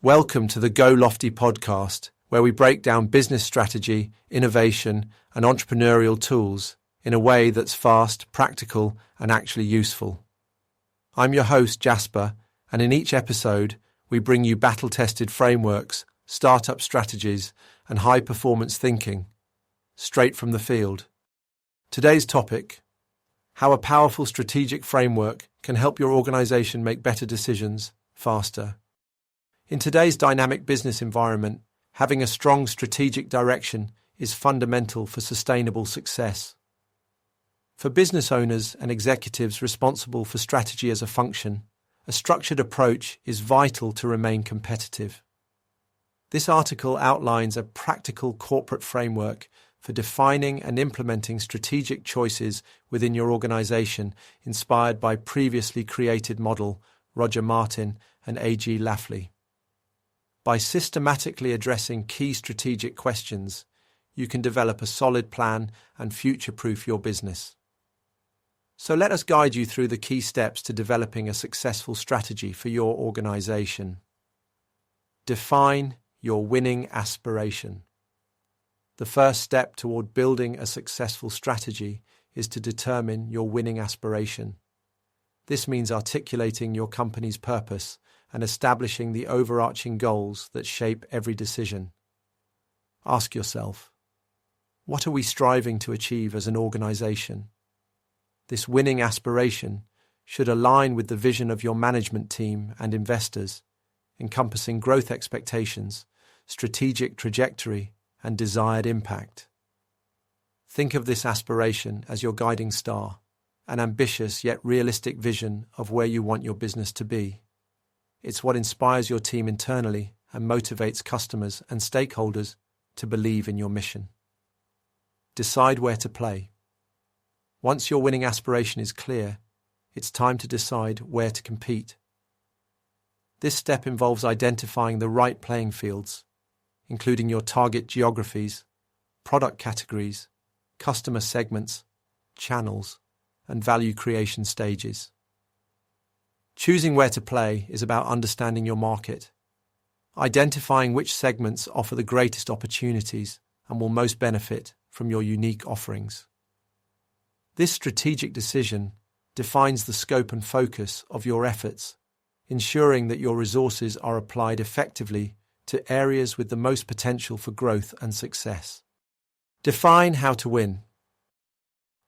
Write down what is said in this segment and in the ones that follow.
Welcome to the Go Lofty podcast, where we break down business strategy, innovation, and entrepreneurial tools in a way that's fast, practical, and actually useful. I'm your host, Jasper, and in each episode, we bring you battle-tested frameworks, startup strategies, and high-performance thinking, straight from the field. Today's topic: how a powerful strategic framework can help your organization make better decisions faster. In today's dynamic business environment, having a strong strategic direction is fundamental for sustainable success. For business owners and executives responsible for strategy as a function, a structured approach is vital to remain competitive. This article outlines a practical corporate framework for defining and implementing strategic choices within your organization, inspired by previously created model Roger Martin and A.G. Lafley. By systematically addressing key strategic questions, you can develop a solid plan and future-proof your business. So let us guide you through the key steps to developing a successful strategy for your organization. Define your winning aspiration. The first step toward building a successful strategy is to determine your winning aspiration. This means articulating your company's purpose and establishing the overarching goals that shape every decision. Ask yourself, what are we striving to achieve as an organization? This winning aspiration should align with the vision of your management team and investors, encompassing growth expectations, strategic trajectory, and desired impact. Think of this aspiration as your guiding star, an ambitious yet realistic vision of where you want your business to be. It's what inspires your team internally and motivates customers and stakeholders to believe in your mission. Decide where to play. Once your winning aspiration is clear, it's time to decide where to compete. This step involves identifying the right playing fields, including your target geographies, product categories, customer segments, channels, and value creation stages. Choosing where to play is about understanding your market, identifying which segments offer the greatest opportunities and will most benefit from your unique offerings. This strategic decision defines the scope and focus of your efforts, ensuring that your resources are applied effectively to areas with the most potential for growth and success. Define how to win.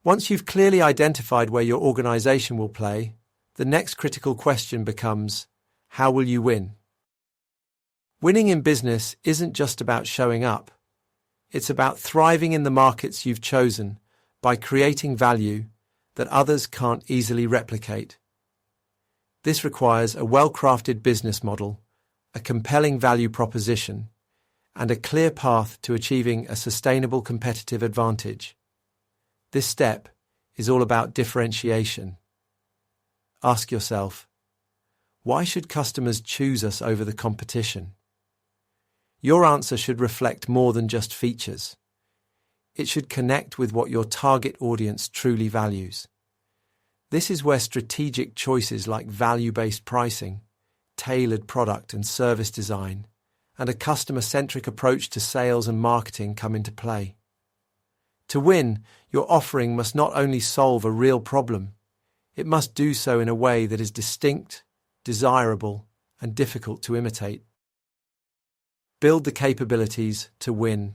Once you've clearly identified where your organization will play, the next critical question becomes, how will you win? Winning in business isn't just about showing up. It's about thriving in the markets you've chosen by creating value that others can't easily replicate. This requires a well-crafted business model, a compelling value proposition, and a clear path to achieving a sustainable competitive advantage. This step is all about differentiation. Ask yourself, why should customers choose us over the competition? Your answer should reflect more than just features. It should connect with what your target audience truly values. This is where strategic choices like value-based pricing, tailored product and service design, and a customer-centric approach to sales and marketing come into play. To win, your offering must not only solve a real problem, it must do so in a way that is distinct, desirable, and difficult to imitate. Build the capabilities to win.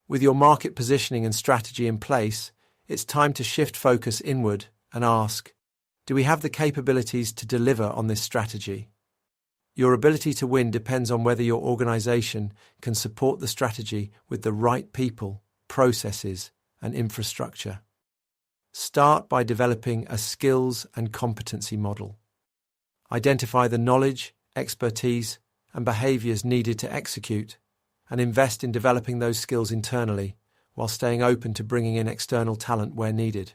With your market positioning and strategy in place, it's time to shift focus inward and ask, do we have the capabilities to deliver on this strategy? Your ability to win depends on whether your organization can support the strategy with the right people, processes, and infrastructure. Start by developing a skills and competency model. Identify the knowledge, expertise, and behaviors needed to execute, and invest in developing those skills internally while staying open to bringing in external talent where needed.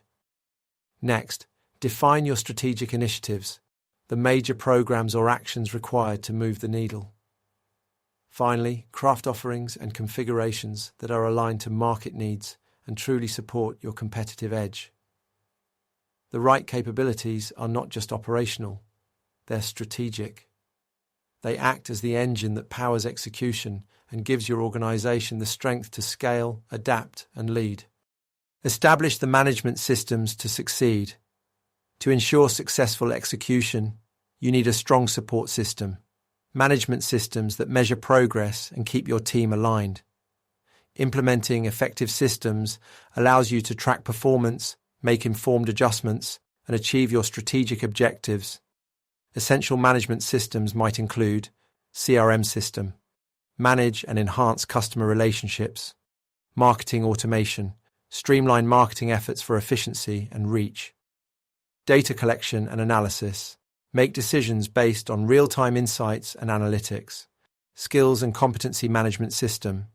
Next, define your strategic initiatives, the major programs or actions required to move the needle. Finally, craft offerings and configurations that are aligned to market needs and truly support your competitive edge. The right capabilities are not just operational, they're strategic. They act as the engine that powers execution and gives your organization the strength to scale, adapt, and lead. Establish the management systems to succeed. To ensure successful execution, you need a strong support system, management systems that measure progress and keep your team aligned. Implementing effective systems allows you to track performance, make informed adjustments, and achieve your strategic objectives. Essential management systems might include CRM system, manage and enhance customer relationships, marketing automation, streamline marketing efforts for efficiency and reach, data collection and analysis, make decisions based on real-time insights and analytics, skills and competency management system.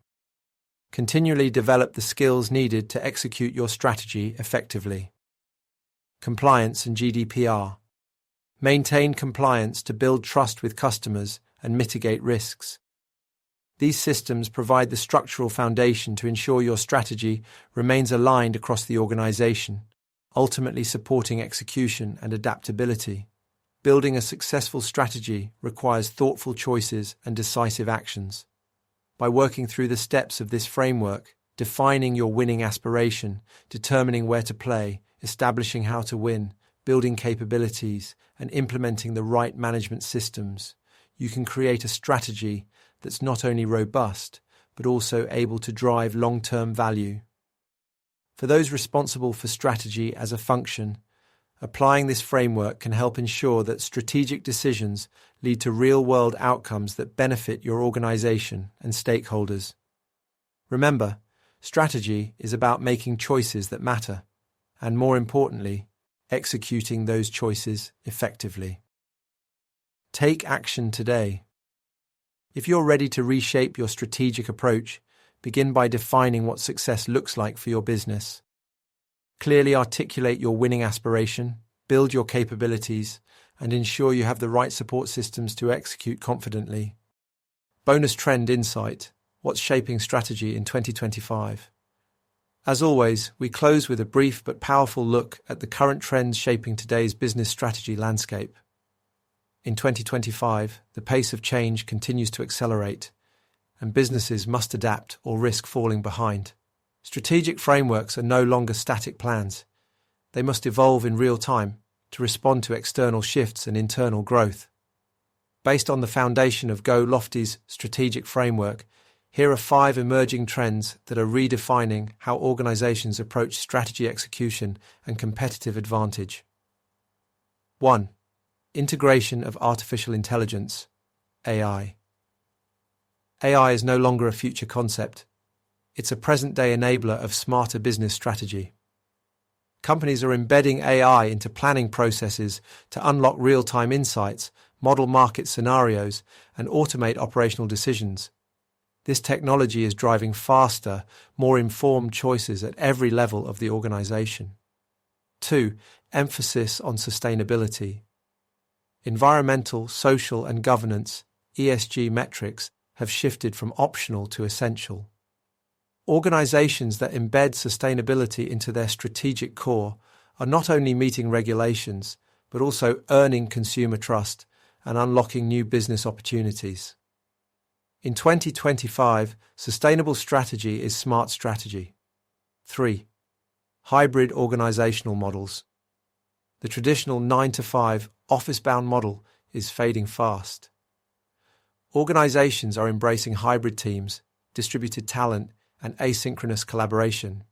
Continually develop the skills needed to execute your strategy effectively. Compliance and GDPR. Maintain compliance to build trust with customers and mitigate risks. These systems provide the structural foundation to ensure your strategy remains aligned across the organization, ultimately supporting execution and adaptability. Building a successful strategy requires thoughtful choices and decisive actions. By working through the steps of this framework, defining your winning aspiration, determining where to play, establishing how to win, building capabilities, and implementing the right management systems, you can create a strategy that's not only robust, but also able to drive long-term value. For those responsible for strategy as a function, applying this framework can help ensure that strategic decisions lead to real-world outcomes that benefit your organization and stakeholders. Remember, strategy is about making choices that matter, and more importantly, executing those choices effectively. Take action today. If you're ready to reshape your strategic approach, begin by defining what success looks like for your business. Clearly articulate your winning aspiration, build your capabilities, and ensure you have the right support systems to execute confidently. Bonus trend insight: what's shaping strategy in 2025? As always, we close with a brief but powerful look at the current trends shaping today's business strategy landscape. In 2025, the pace of change continues to accelerate, and businesses must adapt or risk falling behind. Strategic frameworks are no longer static plans. They must evolve in real time to respond to external shifts and internal growth. Based on the foundation of Go Lofty's strategic framework, here are 5 emerging trends that are redefining how organizations approach strategy execution and competitive advantage. 1. Integration of artificial intelligence, AI. AI is no longer a future concept. It's a present-day enabler of smarter business strategy. Companies are embedding AI into planning processes to unlock real-time insights, model market scenarios, and automate operational decisions. This technology is driving faster, more informed choices at every level of the organization. 2. Emphasis on sustainability. Environmental, social, and governance (ESG) metrics have shifted from optional to essential. Organizations that embed sustainability into their strategic core are not only meeting regulations, but also earning consumer trust and unlocking new business opportunities. In 2025, sustainable strategy is smart strategy. 3. Hybrid organizational models. The traditional 9-to-5 office-bound model is fading fast. Organizations are embracing hybrid teams, distributed talent, and asynchronous collaboration.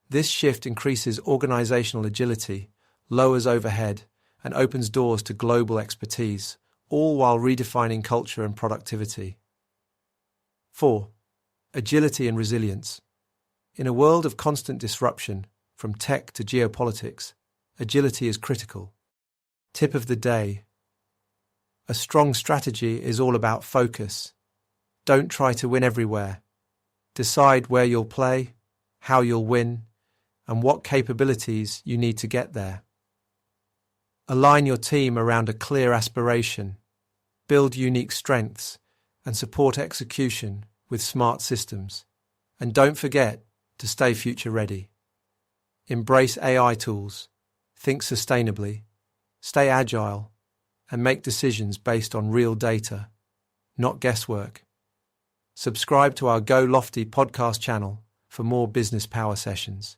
This shift increases organizational agility, lowers overhead, and opens doors to global expertise, all while redefining culture and productivity. 4. Agility and resilience. In a world of constant disruption, from tech to geopolitics, agility is critical. Tip of the day: a strong strategy is all about focus. Don't try to win everywhere. Decide where you'll play, how you'll win, and what capabilities you need to get there. Align your team around a clear aspiration. Build unique strengths and support execution with smart systems. And don't forget to stay future ready. Embrace AI tools, think sustainably, stay agile, and make decisions based on real data, not guesswork. Subscribe to our Go Lofty podcast channel for more business power sessions.